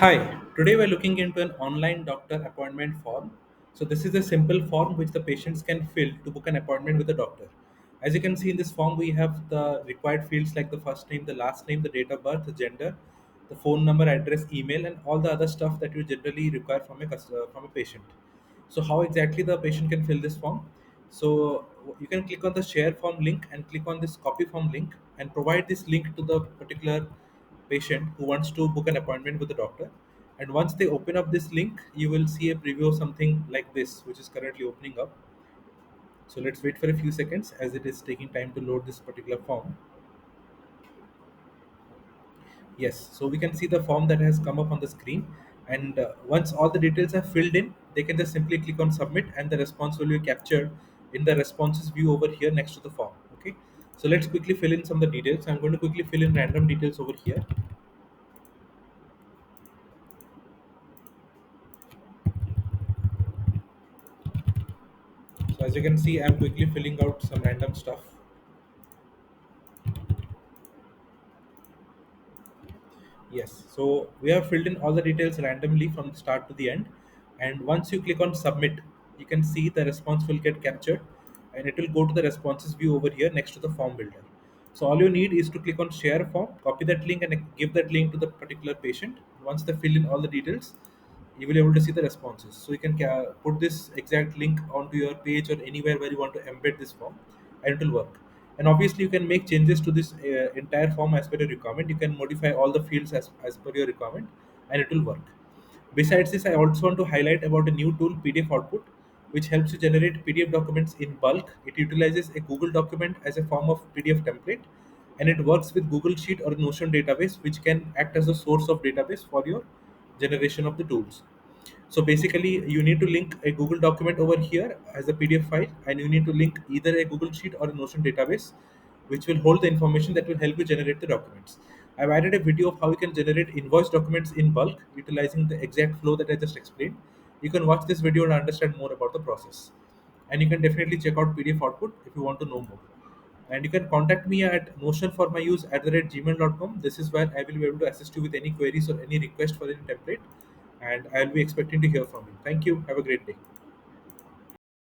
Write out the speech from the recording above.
Hi, today we're looking into an online doctor appointment form. So, this is a simple form which the patients can fill to book an appointment with a doctor. As you can see in this form, we have the required fields like the first name, the last name, the date of birth, the gender, the phone number, address, email, and all the other stuff that you generally require from a patient. So, how exactly the patient can fill this form? So, you can click on the share form link and click on this copy form link and provide this link to the particular patient who wants to book an appointment with the doctor. And once they open up this link, you will see a preview of something like this, which is currently opening up. So let's wait for a few seconds as it is taking time to load this particular form. Yes, so we can see the form that has come up on the screen. And once all the details are filled in, they can just simply click on submit and the response will be captured in the responses view over here next to the form. Okay, so let's quickly fill in some of the details. I'm going to quickly fill in random details over here. So as you can see, I'm quickly filling out some random stuff. Yes, so we have filled in all the details randomly from the start to the end. And once you click on submit, you can see the response will get captured and it will go to the responses view over here next to the form builder. So all you need is to click on share form, copy that link and give that link to the particular patient. Once they fill in all the details, you will be able to see the responses. So you can put this exact link onto your page or anywhere where you want to embed this form and it will work. And obviously you can make changes to this entire form as per your requirement. You can modify all the fields as per your requirement and it will work. Besides this, I also want to highlight about a new tool, PDF Output, which helps you generate PDF documents in bulk. It utilizes a Google document as a form of PDF template, and it works with Google Sheet or Notion database, which can act as a source of database for your generation of the tools. So basically, you need to link a Google document over here as a PDF file, and you need to link either a Google Sheet or a Notion database, which will hold the information that will help you generate the documents. I've added a video of how you can generate invoice documents in bulk utilizing the exact flow that I just explained. You can watch this video and understand more about the process. And you can definitely check out PDF Output if you want to know more. And you can contact me at notionformyuse@gmail.com. This is where I will be able to assist you with any queries or any request for any template. And I'll be expecting to hear from you. Thank you. Have a great day.